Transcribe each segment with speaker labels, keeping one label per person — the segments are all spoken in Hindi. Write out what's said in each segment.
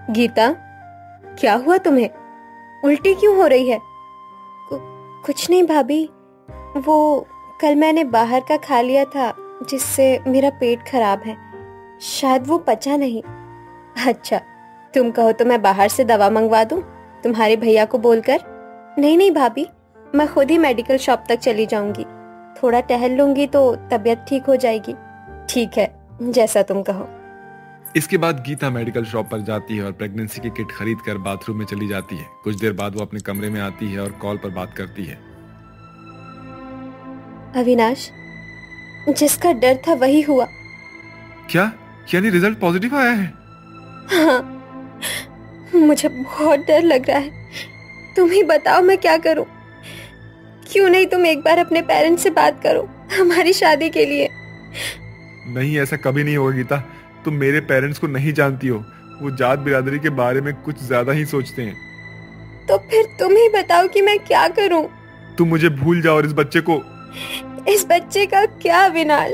Speaker 1: गीता, क्या हुआ तुम्हें? उल्टी क्यों हो रही है?
Speaker 2: कुछ नहीं भाभी, वो कल मैंने बाहर का खा लिया था जिससे मेरा पेट खराब है, शायद वो पचा नहीं।
Speaker 1: अच्छा, तुम कहो तो मैं बाहर से दवा मंगवा दूं तुम्हारे भैया को बोलकर?
Speaker 2: नहीं नहीं भाभी, मैं खुद ही मेडिकल शॉप तक चली जाऊंगी, थोड़ा टहल लूंगी तो तबीयत ठीक हो जाएगी।
Speaker 1: ठीक है, जैसा तुम कहो।
Speaker 3: इसके बाद गीता मेडिकल शॉप पर जाती है और प्रेगनेंसी की किट खरीद कर बाथरूम में चली जाती है। कुछ देर बाद वो अपने कमरे में आती है और कॉल पर बात करती है।
Speaker 2: अविनाश, जिसका डर था वही हुआ।
Speaker 3: क्या? यानी रिजल्ट पॉजिटिव आया है?
Speaker 2: हाँ, मुझे बहुत डर लग रहा है। तुम ही बताओ मैं क्या करूं? क्यों नहीं तुम एक बार अपने पेरेंट्स से बात करो हमारी शादी के लिए।
Speaker 3: नहीं, ऐसा कभी नहीं होगा गीता। तुम मेरे पेरेंट्स को नहीं जानती हो, वो जात बिरादरी के बारे में कुछ ज्यादा ही सोचते हैं।
Speaker 2: तो फिर तुम ही बताओ कि मैं क्या करूं?
Speaker 3: तुम मुझे भूल जाओ और इस बच्चे को।
Speaker 2: इस बच्चे का क्या विनाश?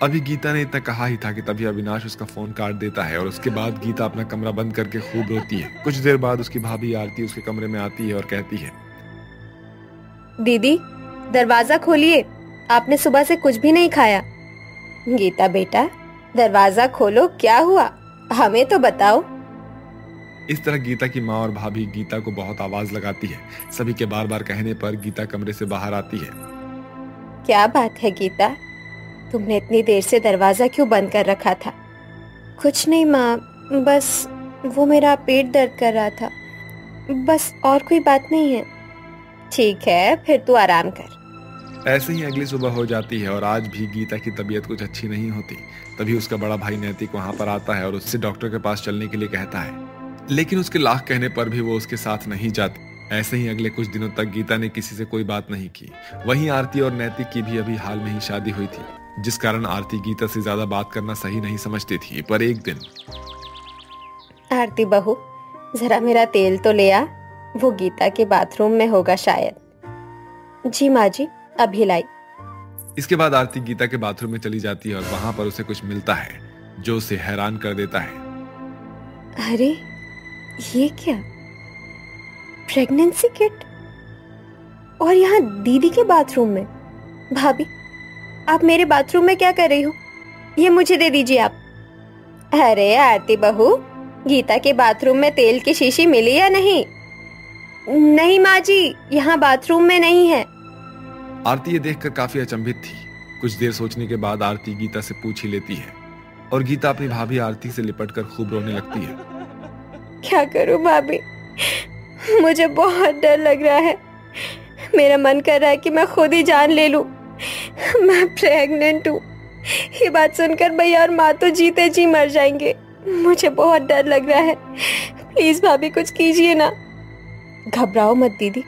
Speaker 3: अभी गीता ने इतना कहा ही था कि तभी अविनाश उसका फोन काट देता है और उसके बाद गीता अपना कमरा बंद करके खूब रोती है। कुछ देर बाद उसकी भाभी आरती उसके कमरे में आती है और कहती है,
Speaker 1: दीदी, दरवाजा खोलिए, आपने सुबह से कुछ भी नहीं खाया। गीता बेटा, दरवाजा खोलो, क्या हुआ हमें तो बताओ।
Speaker 3: इस तरह गीता की माँ और भाभी गीता को बहुत आवाज लगाती है। सभी के बार बार कहने पर गीता कमरे से बाहर आती है।
Speaker 1: क्या बात है गीता, तुमने इतनी देर से दरवाजा क्यों बंद कर रखा था?
Speaker 2: कुछ नहीं माँ, बस वो मेरा पेट दर्द कर रहा था, बस और कोई बात नहीं है।
Speaker 1: ठीक है, फिर तू आराम कर।
Speaker 3: ऐसे ही अगली सुबह हो जाती है और आज भी गीता की तबीयत कुछ अच्छी नहीं होती। तभी उसका बड़ा भाई नैतिक वहां पर आता है और उससे डॉक्टर के पास चलने के लिए कहता है, लेकिन उसके लाख कहने पर भी वो उसके साथ नहीं जाती। ऐसे ही अगले कुछ दिनों तक गीता ने किसी से कोई बात नहीं की। वहीं आरती और नैतिक की भी अभी हाल में ही शादी हुई थी, जिस कारण आरती गीता से ज्यादा बात करना सही नहीं समझती थी। पर एक दिन,
Speaker 1: आरती बहू, जरा मेरा तेल तो ले आ, वो गीता के बाथरूम में होगा शायद।
Speaker 2: जी माँ जी,
Speaker 1: अभी लाई।
Speaker 3: इसके बाद आरती गीता के बाथरूम में चली जाती है और वहां पर उसे कुछ मिलता है जो उसे हैरान कर देता है।
Speaker 2: अरे ये क्या, प्रेगनेंसी किट, और यहाँ दीदी के बाथरूम में। भाभी, आप मेरे बाथरूम में क्या कर रही हो? ये मुझे दे दीजिए आप।
Speaker 1: अरे आरती बहू, गीता के बाथरूम में तेल की शीशी मिली या नहीं?
Speaker 2: नहीं माँ जी, यहाँ बाथरूम में नहीं है।
Speaker 3: आरती ये देखकर काफी अचंभित थी। कुछ देर सोचने के बाद आरती गीता से पूछ ही लेती है और गीता अपनी भाभी आरती से लिपटकर खूब रोने लगती है।
Speaker 2: क्या करूं भाभी, मुझे बहुत डर लग रहा है। मेरा मन कर रहा है कि मैं खुद ही जान ले लूं। मैं प्रेग्नेंट हूँ। ये बात सुनकर भैया और माँ तो जीते जी मर जाएंगे। मुझे बहुत डर लग रहा है, प्लीज भाभी कुछ कीजिए ना।
Speaker 1: घबराओ मत दीदी,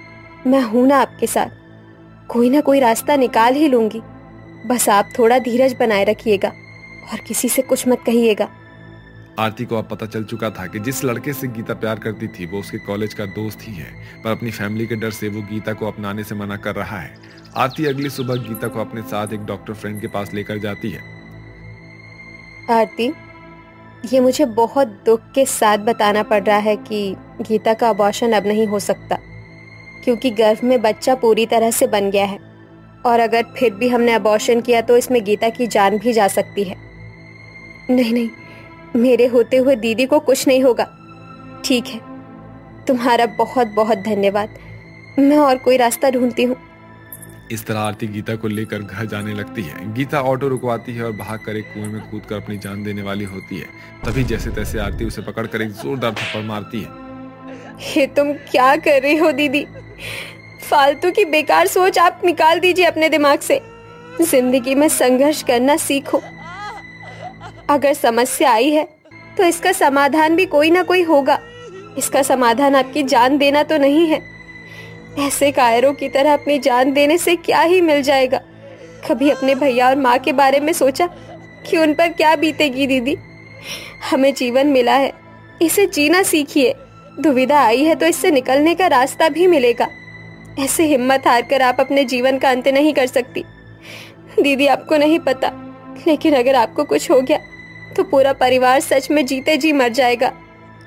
Speaker 1: मैं हूं ना आपके साथ, कोई ना कोई रास्ता निकाल ही लूंगी। बस आप थोड़ा धीरज बनाए रखिएगा और किसी से कुछ मत कहिएगा।
Speaker 3: आरती को अब पता चल चुका था कि जिस लड़के से गीता प्यार करती थी वो उसके कॉलेज का दोस्त ही है, पर अपनी फैमिली के डर से वो गीता को अपनाने से मना कर रहा है। आरती अगली सुबह गीता को अपने साथ एक डॉक्टर फ्रेंड के पास लेकर जाती है।
Speaker 1: आरती, ये मुझे बहुत दुख के साथ बताना पड़ रहा है कि गीता का अबॉर्शन अब नहीं हो सकता, क्योंकि गर्भ में बच्चा पूरी तरह से बन गया है और अगर फिर भी हमने अबॉर्शन किया तो इसमें गीता की जान भी जा सकती है। नहीं नहीं, मेरे होते हुए दीदी को कुछ नहीं होगा। ठीक है, तुम्हारा बहुत बहुत धन्यवाद, मैं और कोई रास्ता ढूंढती हूँ।
Speaker 3: इस तरह आरती गीता को लेकर घर जाने लगती है। गीता ऑटो रुकवाती है और भागकर एक कुएं में कूदकर अपनी जान देने वाली होती है। तभी जैसे तैसे आरती उसे पकड़कर एक जोरदार थप्पड़ मारती है।
Speaker 2: ये तुम क्या कर रही हो दीदी? फालतू की बेकार सोच आप निकाल दीजिए अपने दिमाग से। जिंदगी में संघर्ष करना सीखो। अगर समस्या आई है तो इसका समाधान भी कोई ना कोई होगा। इसका समाधान आपकी जान देना तो नहीं है। ऐसे कायरों की तरह अपनी जान देने से क्या ही मिल जाएगा? कभी अपने भैया और माँ के बारे में सोचा कि उन पर क्या बीतेगी? दीदी, हमें जीवन मिला है, इसे जीना सीखिए। दुविधा आई है तो इससे निकलने का रास्ता भी मिलेगा। ऐसे हिम्मत हारकर आप अपने जीवन का अंत नहीं कर सकती। दीदी, आपको नहीं पता, लेकिन अगर आपको कुछ हो गया तो पूरा परिवार सच में जीते जी मर जाएगा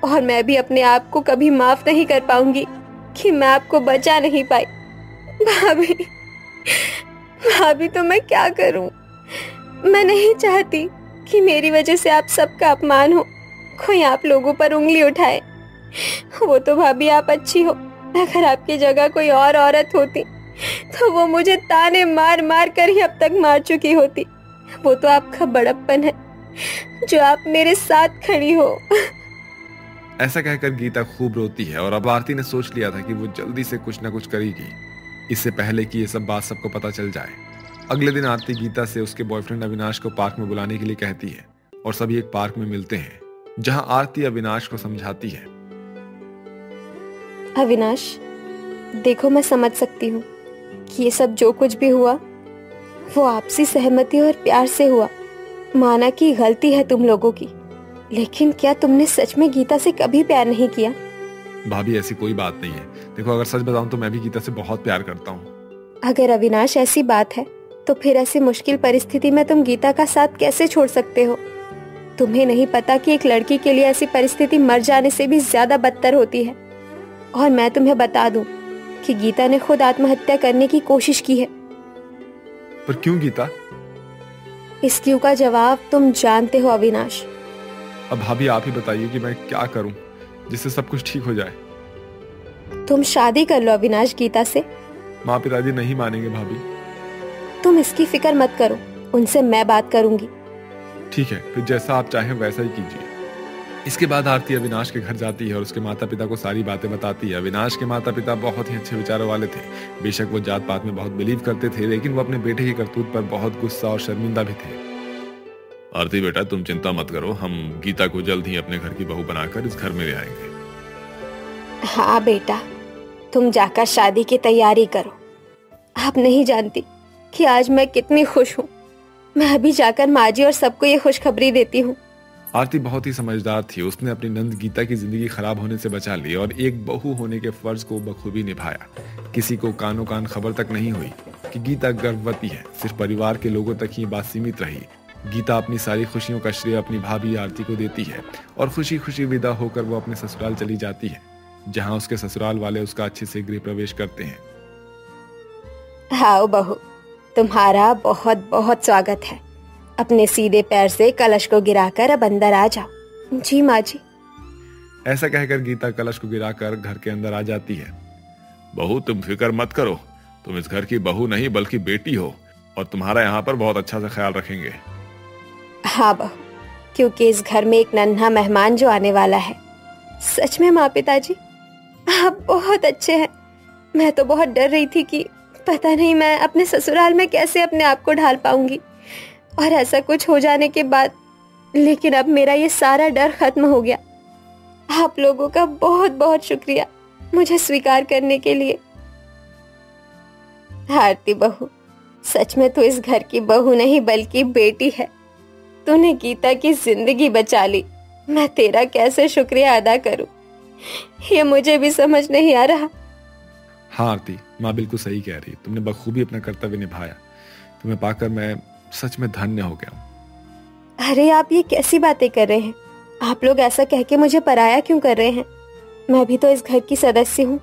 Speaker 2: और मैं भी अपने आप को कभी माफ नहीं कर पाऊंगी कि मैं आपको बचा नहीं पाई। भाभी, भाभी तो मैं क्या करूं? मैं नहीं चाहती कि मेरी वजह से आप सबका अपमान हो, कोई आप लोगों पर उंगली उठाए। वो तो भाभी आप अच्छी हो, अगर आपकी जगह कोई और औरत होती तो वो मुझे ताने मार मार कर ही अब तक मार चुकी होती। वो तो आपका बड़प्पन है जो आप मेरे साथ खड़ी हो।
Speaker 3: ऐसा कहकर गीता खूब रोती है और अब आरती ने सोच लिया था कि वो जल्दी से कुछ न कुछ करेगी, इससे पहले कि ये सब बात सबको पता चल जाए। अगले दिन आरती गीता से उसके बॉयफ्रेंड अविनाश को पार्क में बुलाने के लिए कहती है और सभी एक पार्क में मिलते हैं, जहां आरती अविनाश को समझाती है।
Speaker 2: अविनाश, देखो मैं समझ सकती हूँ कि ये सब जो कुछ भी हुआ वो आपसी सहमति और प्यार से हुआ। माना कि गलती है तुम लोगों की, लेकिन क्या तुमने सच में गीता से कभी प्यार नहीं किया?
Speaker 3: भाभी ऐसी कोई बात नहीं है। देखो, अगर सच बताऊं तो मैं भी गीता से बहुत प्यार करता हूँ।
Speaker 2: अगर अविनाश ऐसी बात है तो फिर ऐसी मुश्किल परिस्थिति में तुम गीता का साथ कैसे छोड़ सकते हो? तुम्हें नहीं पता कि एक लड़की के लिए ऐसी परिस्थिति मर जाने से भी ज्यादा बदतर होती है। और मैं तुम्हें बता दूं कि गीता ने खुद आत्महत्या करने की कोशिश की है।
Speaker 3: पर क्यों गीता?
Speaker 2: इस क्यों का जवाब तुम जानते हो अविनाश।
Speaker 3: अब भाभी आप ही बताइए कि मैं क्या करूं जिससे सब कुछ ठीक हो जाए।
Speaker 2: तुम शादी कर लो अविनाश गीता से।
Speaker 3: माँ पिताजी नहीं मानेंगे भाभी।
Speaker 2: तुम इसकी फिक्र मत करो, उनसे मैं बात करूंगी।
Speaker 3: ठीक है, फिर जैसा आप चाहें वैसा ही कीजिए। इसके बाद आरती अविनाश के घर जाती है और उसके माता पिता को सारी बातें बताती है। अविनाश के माता पिता बहुत ही अच्छे विचारों वाले थे। बेशक वो जात पात में बहुत बिलीव करते थे, लेकिन वो अपने बेटे की करतूत पर बहुत गुस्सा और शर्मिंदा भी थे। आरती बेटा, तुम चिंता मत करो, हम गीता को जल्द ही अपने घर की बहू बनाकर इस घर में ले आएंगे।
Speaker 2: हाँ बेटा, तुम जाकर शादी की तैयारी करो। आप नहीं जानती कि आज मैं कितनी खुश हूँ। मैं अभी जाकर माँ जी और सबको ये खुशखबरी देती हूँ।
Speaker 3: आरती बहुत ही समझदार थी। उसने अपनी नंद गीता की जिंदगी खराब होने से बचा ली और एक बहू होने के फर्ज को बखूबी निभाया। किसी को कानो कान खबर तक नहीं हुई कि गीता गर्भवती है। सिर्फ परिवार के लोगों तक ही बात सीमित रही। गीता अपनी सारी खुशियों का श्रेय अपनी भाभी आरती को देती है और खुशी खुशी विदा होकर वो अपने ससुराल चली जाती है, जहां उसके ससुराल वाले उसका अच्छे से गृह प्रवेश करते हैं।
Speaker 2: आओ बहू, तुम्हारा बहुत बहुत स्वागत है। अपने सीधे पैर से कलश को गिराकर अब अंदर आ जाओ। जी माँ जी।
Speaker 3: ऐसा कहकर गीता कलश को गिराकर घर के अंदर आ जाती है। बहू, तुम फिक्र मत करो, तुम इस घर की बहू नहीं बल्कि बेटी हो और तुम्हारा यहाँ पर बहुत अच्छा से ख्याल रखेंगे।
Speaker 2: हाँ बहू, क्योंकि इस घर में एक नन्हा मेहमान जो आने वाला है। सच में माँ पिताजी आप बहुत अच्छे हैं। मैं तो बहुत डर रही थी कि पता नहीं मैं अपने ससुराल में कैसे अपने आप को ढाल पाऊंगी और ऐसा कुछ हो जाने के बाद, लेकिन अब मेरा ये सारा डर खत्म हो गया। आप लोगों का बहुत बहुत शुक्रिया मुझे स्वीकार करने के लिए। आरती बहू, सच में तू इस घर की बहू नहीं बल्कि बेटी है। तूने गीता की जिंदगी बचा ली। मैं तेरा कैसे शुक्रिया अदा करूं, ये मुझे भी समझ नहीं आ रहा।
Speaker 3: हाँ आरती, माँ बिल्कुल सही कह रही। तुमने बखूबी अपना कर्तव्य निभाया। तुम्हें पाकर मैं सच में धन्य हो गया हूँ।
Speaker 2: अरे आप ये कैसी बातें कर रहे हैं? आप लोग ऐसा कह के मुझे पराया क्यों कर रहे हैं? मैं भी तो इस घर की सदस्य हूँ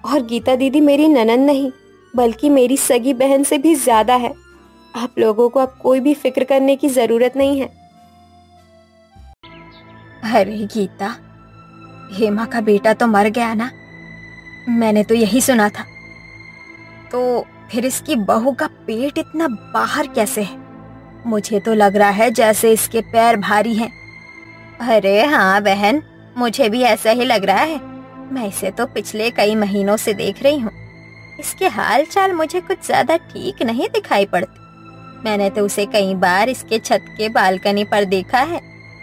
Speaker 2: और गीता दीदी मेरी ननद नहीं बल्कि मेरी सगी बहन से भी ज्यादा है। आप लोगों को अब कोई भी फिक्र करने की जरूरत नहीं है।
Speaker 1: अरे गीता, हेमा का बेटा तो मर गया ना? मैंने तो यही सुना था। तो फिर इसकी बहू का पेट इतना बाहर कैसे है? मुझे तो लग रहा है जैसे इसके पैर भारी हैं। अरे हाँ बहन, मुझे भी ऐसा ही लग रहा है। मैं इसे तो पिछले कई महीनों से देख रही हूँ। इसके हाल चाल मुझे कुछ ज्यादा ठीक नहीं दिखाई पड़ते। मैंने तो उसे कई बार इसके छत के बालकनी पर देखा है।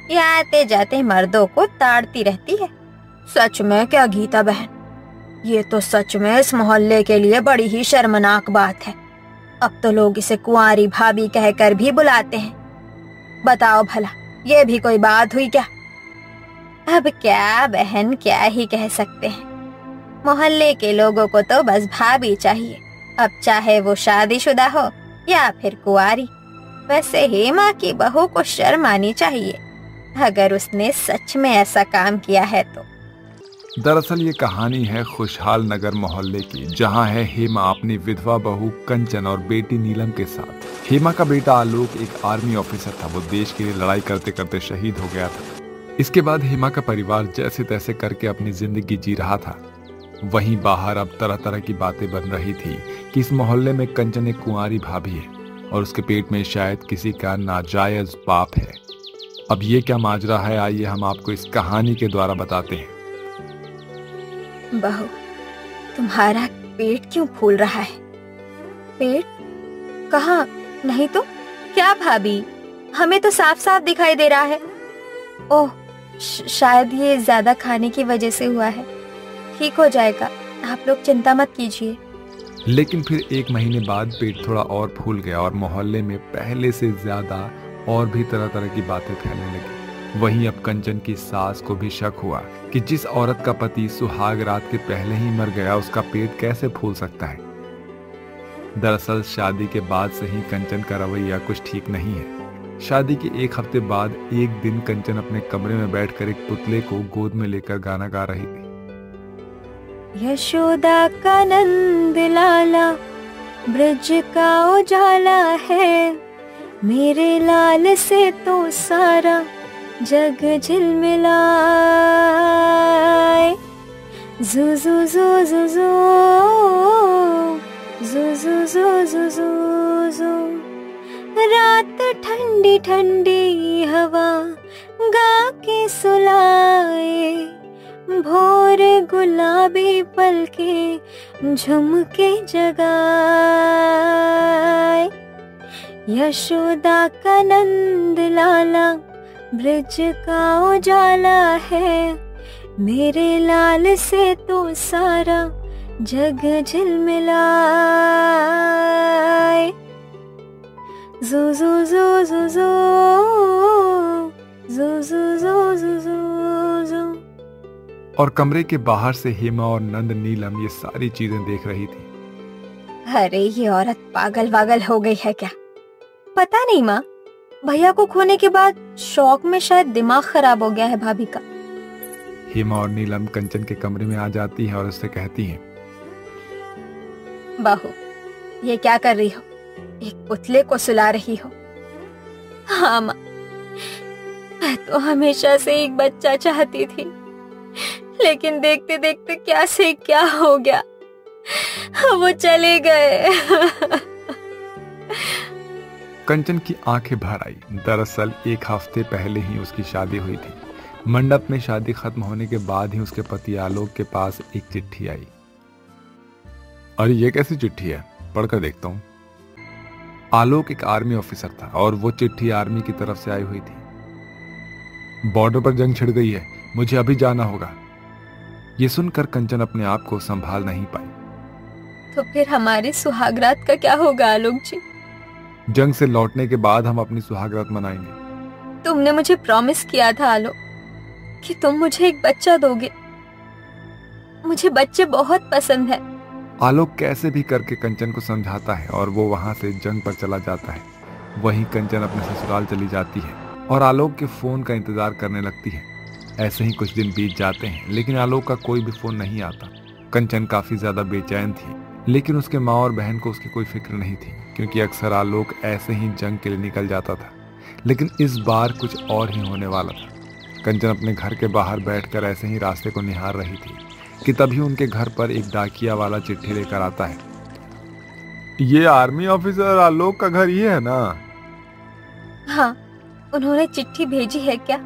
Speaker 1: ये आते जाते मर्दों को ताड़ती रहती है। सच में क्या गीता बहन, ये तो सच में इस मोहल्ले के लिए बड़ी ही शर्मनाक बात है। अब तो लोग इसे कुंवारी भाभी कहकर भी बुलाते हैं। बताओ भला, ये भी कोई बात हुई क्या? अब क्या बहन, क्या ही कह सकते हैं। मोहल्ले के लोगों को तो बस भाभी चाहिए, अब चाहे वो शादीशुदा हो या फिर कुंवारी। वैसे हेमा की बहू को शर्म आनी चाहिए
Speaker 2: अगर उसने सच में ऐसा काम किया है तो।
Speaker 3: दरअसल ये कहानी है खुशहाल नगर मोहल्ले की, जहां है हेमा अपनी विधवा बहू कंचन और बेटी नीलम के साथ। हेमा का बेटा आलोक एक आर्मी ऑफिसर था। वो देश के लिए लड़ाई करते करते शहीद हो गया था। इसके बाद हेमा का परिवार जैसे तैसे करके अपनी जिंदगी जी रहा था। वहीं बाहर अब तरह तरह की बातें बन रही थी कि इस मोहल्ले में कंचन एक कुंवारी भाभी है और उसके पेट में शायद किसी का नाजायज पाप है। अब ये क्या माजरा है, आइए हम आपको इस कहानी के द्वारा बताते हैं।
Speaker 2: बहू, तुम्हारा पेट क्यों फूल रहा है? पेट? कहाँ? नहीं तो क्या भाभी, हमें तो साफ साफ दिखाई दे रहा है। ओह, शायद ये ज्यादा खाने की वजह से हुआ है। ठीक हो जाएगा, आप लोग चिंता मत कीजिए।
Speaker 3: लेकिन फिर 1 महीने बाद पेट थोड़ा और फूल गया और मोहल्ले में पहले से ज्यादा और भी तरह तरह की बातें फैलने लगी। वहीं अब कंचन की सास को भी शक हुआ कि जिस औरत का पति सुहाग रात के पहले ही मर गया, उसका पेट कैसे फूल सकता है। दरअसल शादी के बाद से ही कंचन का रवैया कुछ ठीक नहीं है। शादी के 1 हफ्ते बाद एक दिन कंचन अपने कमरे में बैठकर एक पुतले को गोद में लेकर गाना गा रही थी।
Speaker 2: यशोदा का नंद लाला, ब्रज का उजाला है, मेरे लाल से तो सारा जग झिलमिलाए। जू जू जू जू जू जू जू जू जू जू जू, रात ठंडी ठंडी हवा गा के सुलाए, भोर गुलाबी पलके झुमके जगाए। यशोदा का नंद लाला, ब्रज का उजाला है, मेरे लाल से तो सारा जग झिलमिलाए। जू जू जू जू जू जू जू जू जू जू जू।
Speaker 3: और कमरे के बाहर से हेमा और नंद नीलम ये सारी चीजें देख रही थी।
Speaker 2: अरे ये औरत पागल वागल हो गई है क्या? पता नहीं माँ, भैया को खोने के बाद शौक में शायद दिमाग खराब हो गया है भाभी का।
Speaker 3: हेमा और नीलम कंचन के कमरे में आ जाती है और उससे कहती हैं,
Speaker 2: बहू, ये क्या कर रही हो? एक पुतले को सुला रही हो? हाँ माँ, मैं तो हमेशा से एक बच्चा चाहती थी, लेकिन देखते देखते क्या से क्या हो गया, वो चले गए।
Speaker 3: कंचन की आंखें भर आई। दरअसल 1 हफ्ते पहले ही उसकी शादी हुई थी। मंडप में शादी खत्म होने के बाद ही उसके पति आलोक के पास एक चिट्ठी आई। अरे ये कैसी चिट्ठी है, पढ़कर देखता हूँ। आलोक एक आर्मी ऑफिसर था और वो चिट्ठी आर्मी की तरफ से आई हुई थी। बॉर्डर पर जंग छिड़ गई है, मुझे अभी जाना होगा। ये सुनकर कंचन अपने आप को संभाल नहीं पाई।
Speaker 2: तो फिर हमारी सुहागरात का क्या होगा आलोक जी?
Speaker 3: जंग से लौटने के बाद हम अपनी सुहागरात मनाएंगे।
Speaker 2: तुमने मुझे प्रॉमिस किया था आलोक कि तुम मुझे एक बच्चा दोगे। मुझे बच्चे बहुत पसंद है।
Speaker 3: आलोक कैसे भी करके कंचन को समझाता है और वो वहां से जंग पर चला जाता है। वहीं कंचन अपने ससुराल चली जाती है और आलोक के फोन का इंतजार करने लगती है। ऐसे ही कुछ दिन बीत जाते हैं, लेकिन आलोक का कोई भी फोन नहीं आता। कंचन काफी ज्यादा बेचैन थी, लेकिन उसके माँ और बहन को उसकी कोई फिक्र नहीं थी, क्योंकि अक्सर आलोक ऐसे ही जंग के लिए निकल जाता था। लेकिन इस बार कुछ और ही होने वाला था। कंचन अपने घर के बाहर बैठकर ऐसे ही रास्ते को निहार रही थी कि तभी उनके घर पर एक डाकिया वाला चिट्ठी लेकर आता है। ये आर्मी ऑफिसर आलोक का घर ये है ना?
Speaker 2: हाँ, उन्होंने चिट्ठी भेजी है क्या?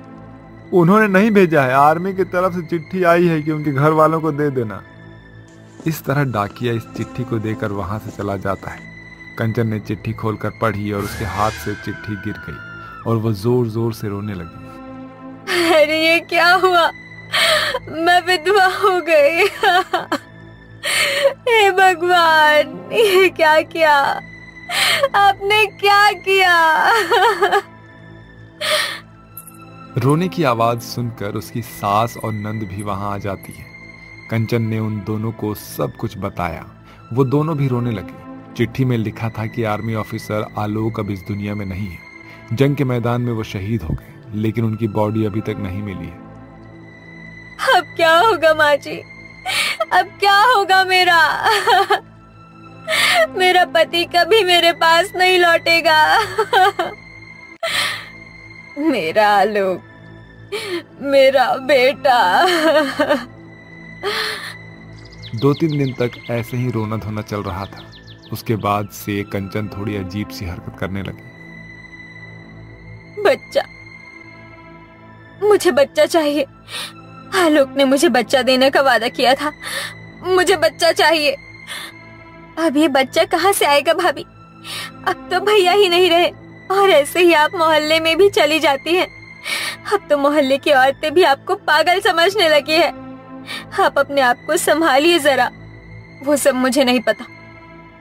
Speaker 3: उन्होंने नहीं भेजा है, आर्मी की तरफ से चिट्ठी आई है कि उनके घर वालों को दे देना। इस तरह डाकिया इस चिट्ठी को देकर वहां से चला जाता है। कंचन ने चिट्ठी खोलकर पढ़ी और उसके हाथ से चिट्ठी गिर गई और वो जोर जोर से रोने लगी।
Speaker 2: अरे ये क्या हुआ? मैं विधवा हो गई। हे भगवान, ये क्या किया? आपने क्या किया?
Speaker 3: रोने की आवाज सुनकर उसकी सास और नंद भी वहां आ जाती है। कंचन ने उन दोनों को सब कुछ बताया। वो दोनों भी रोने लगे। चिट्ठी में लिखा था कि आर्मी ऑफिसर आलोक अब इस दुनिया में नहीं है। जंग के मैदान में वो शहीद हो गए। लेकिन उनकी बॉडी अभी तक नहीं मिली है।
Speaker 2: अब क्या होगा माँ जी, अब क्या होगा मेरा? मेरा पति कभी मेरे पास नहीं लौटेगा। मेरा आलोक, मेरा बेटा।
Speaker 3: 2-3 दिन तक ऐसे ही रोना धोना चल रहा था। उसके बाद से कंचन थोड़ी अजीब सी हरकत करने लगी।
Speaker 2: बच्चा, मुझे बच्चा चाहिए। आलोक ने मुझे बच्चा देने का वादा किया था। मुझे बच्चा चाहिए। अब ये बच्चा कहाँ से आएगा भाभी? अब तो भैया ही नहीं रहे और ऐसे ही आप मोहल्ले में भी चली जाती हैं। अब तो मोहल्ले की औरतें भी आपको पागल समझने लगी है। आप अपने आप को संभालिए जरा। वो सब मुझे नहीं पता,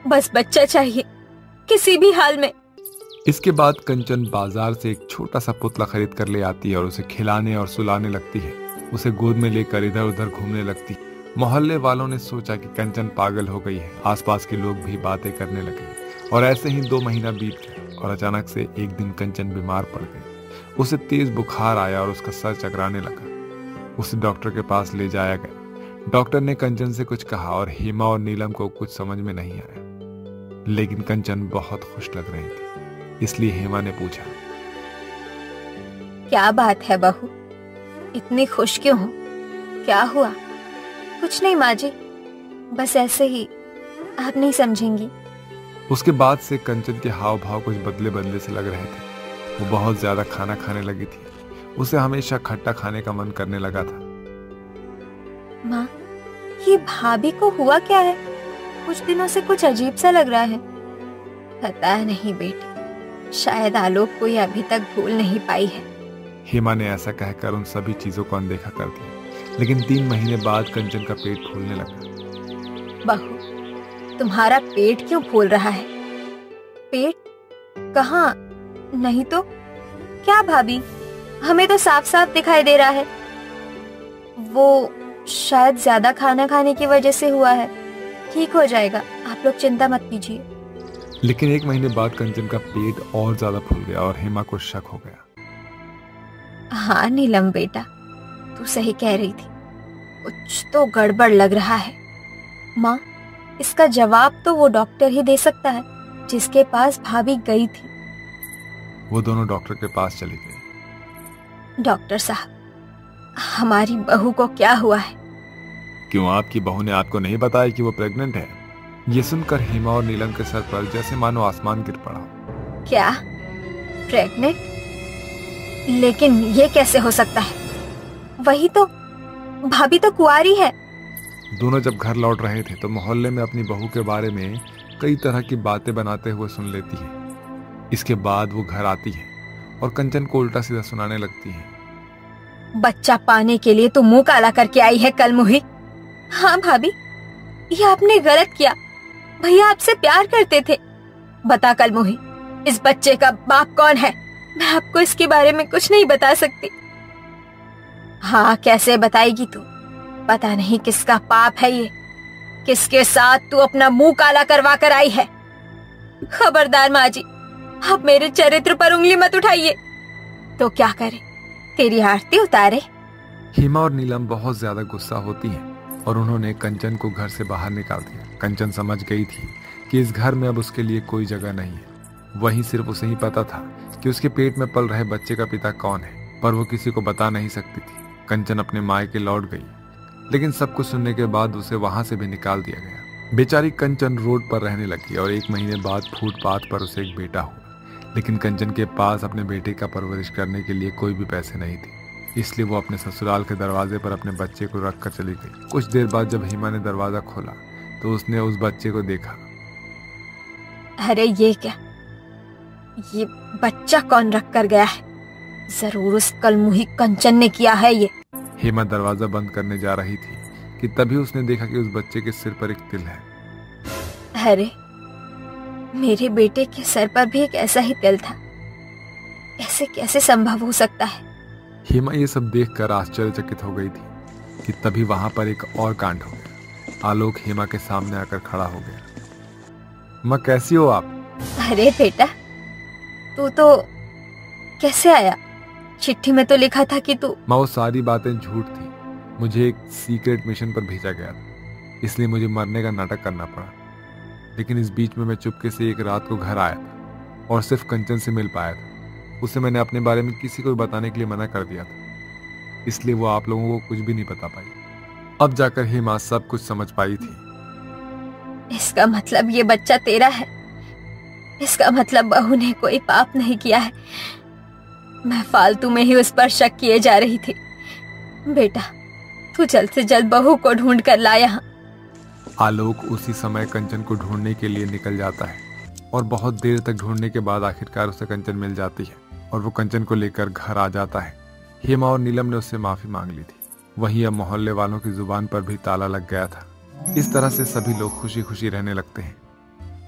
Speaker 2: बस बच्चा चाहिए किसी भी हाल में।
Speaker 3: इसके बाद कंचन बाजार से एक छोटा सा पुतला खरीद कर ले आती है और उसे खिलाने और सुलाने लगती है। उसे गोद में लेकर इधर उधर घूमने लगती। मोहल्ले वालों ने सोचा कि कंचन पागल हो गई है। आसपास के लोग भी बातें करने लगे और ऐसे ही 2 महीना बीत गया और अचानक से एक दिन कंचन बीमार पड़ गई। उसे तेज बुखार आया और उसका सर चकराने लगा। उसे डॉक्टर के पास ले जाया गया। डॉक्टर ने कंचन से कुछ कहा और हेमा और नीलम को कुछ समझ में नहीं आया, लेकिन कंचन बहुत खुश लग रही थी। इसलिए हेमा ने पूछा,
Speaker 2: क्या बात है बहू, इतनी खुश क्यों हो? क्या हुआ? कुछ नहीं माँ जी, बस ऐसे ही, आप नहीं समझेंगी।
Speaker 3: उसके बाद से कंचन के हाव भाव कुछ बदले बदले से लग रहे थे। वो बहुत ज्यादा खाना खाने लगी थी। उसे हमेशा खट्टा खाने का मन करने लगा था।
Speaker 2: माँ, ये भाभी को हुआ क्या है? कुछ दिनों से कुछ अजीब सा लग रहा है। पता नहीं बेटी, शायद आलोक को ये अभी तक भूल नहीं पाई है।
Speaker 3: हेमा ने ऐसा कहकर उन सभी चीजों को अनदेखा कर दिया। लेकिन 3 महीने बाद कंचन का पेट फूलने लगा।
Speaker 2: बहू, तुम्हारा पेट क्यों फूल रहा है? पेट? कहाँ? नहीं तो। क्या भाभी, हमें तो साफ साफ दिखाई दे रहा है। वो शायद ज्यादा खाना खाने की वजह से हुआ है। ठीक हो जाएगा, आप लोग चिंता मत कीजिए।
Speaker 3: लेकिन 1 महीने बाद कंचन का पेट और ज्यादा फूल गया और हेमा को शक हो गया।
Speaker 2: हाँ नीलम बेटा, तू सही कह रही थी, कुछ तो गड़बड़ लग रहा है। माँ, इसका जवाब तो वो डॉक्टर ही दे सकता है जिसके पास भाभी गई थी।
Speaker 3: वो दोनों डॉक्टर के पास चली गई।
Speaker 2: डॉक्टर साहब, हमारी बहू को क्या हुआ है?
Speaker 3: क्यों, आपकी बहू ने आपको नहीं बताया कि वो प्रेग्नेंट है? ये सुनकर हेमा और नीलम के सर पर जैसे मानो आसमान गिर पड़ा।
Speaker 2: क्या? प्रेग्नेंट? लेकिन ये कैसे हो सकता है? वही तो, भाभी तो कुंवारी है।
Speaker 3: दोनों जब घर लौट रहे थे तो मोहल्ले में अपनी बहू के बारे में कई तरह की बातें बनाते हुए सुन लेती है। इसके बाद वो घर आती है और कंचन को उल्टा सीधा सुनाने लगती है।
Speaker 2: बच्चा पाने के लिए तू मुंह काला करके आई है कलमुही। हाँ भाभी, ये आपने गलत किया। भैया आपसे प्यार करते थे। बता कलमुही, इस बच्चे का बाप कौन है? मैं आपको इसके बारे में कुछ नहीं बता सकती। हाँ, कैसे बताएगी तू? पता नहीं किसका पाप है ये, किसके साथ तू अपना मुंह काला करवा कर आई है। खबरदार माँ जी, आप मेरे चरित्र पर उंगली मत उठाइए। तो क्या करे, तेरी आरती उतारे?
Speaker 3: हेमा और नीलम बहुत ज्यादा गुस्सा होती हैं और उन्होंने कंचन को घर से बाहर निकाल दिया। कंचन समझ गई थी कि इस घर में अब उसके लिए कोई जगह नहीं है। वहीं सिर्फ उसे ही पता था कि उसके पेट में पल रहे बच्चे का पिता कौन है, पर वो किसी को बता नहीं सकती थी। कंचन अपने मायके लौट गई, लेकिन सब कुछ सुनने के बाद उसे वहां से भी निकाल दिया गया। बेचारी कंचन रोड पर रहने लगी और 1 महीने बाद फुटपाथ पर उसे एक बेटा हुआ। लेकिन कंचन के पास अपने बेटे का परवरिश करने के लिए कोई भी पैसे नहीं थे, इसलिए वो अपने ससुराल के दरवाजे पर अपने बच्चे को रख कर चली गई। कुछ देर बाद जब हेमा ने दरवाजा खोला तो उसने उस बच्चे को देखा।
Speaker 2: अरे ये क्या, ये बच्चा कौन रख कर गया है? जरूर उस कलमुही कंचन ने किया है ये।
Speaker 3: हेमा दरवाजा बंद करने जा रही थी कि तभी उसने देखा कि उस बच्चे के सिर पर एक तिल है।
Speaker 2: अरे, मेरे बेटे के सर पर भी एक ऐसा ही तिल था। ऐसे कैसे संभव हो सकता है?
Speaker 3: हेमा ये सब देखकर आश्चर्यचकित हो गई थी कि तभी वहां पर एक और कांड हो गया। आलोक हेमा के सामने आकर खड़ा हो गया। माँ, कैसी हो आप?
Speaker 2: अरे बेटा, तू तो कैसे आया? चिट्ठी में तो लिखा था कि तू।
Speaker 3: माँ, वो सारी बातें झूठ थी। मुझे एक सीक्रेट मिशन पर भेजा गया था, इसलिए मुझे मरने का नाटक करना पड़ा। लेकिन इस बीच में मैं चुपके से एक रात को घर आया था और सिर्फ कंचन से मिल पाया था। उसे मैंने अपने बारे में किसी को बताने के लिए मना कर दिया था, इसलिए वो आप लोगों को कुछ भी नहीं बता पाई। अब जाकर ही माँ सब कुछ समझ पाई थी।
Speaker 2: इसका मतलब ये बच्चा तेरा है। इसका मतलब बहू ने कोई पाप नहीं किया है। मैं फालतू में ही उस पर शक किए जा रही थी। बेटा, तू जल्द से जल्द बहू को ढूंढ कर ला यहाँ।
Speaker 3: आलोक उसी समय कंचन को ढूंढने के लिए निकल जाता है और बहुत देर तक ढूंढने के बाद आखिरकार उसे कंचन मिल जाती है और वो कंचन को लेकर घर आ जाता है। हेमा और नीलम ने उससे माफी मांग ली थी। वहीं अब मोहल्ले वालों की जुबान पर भी ताला लग गया था। इस तरह से सभी लोग खुशी खुशी रहने लगते हैं।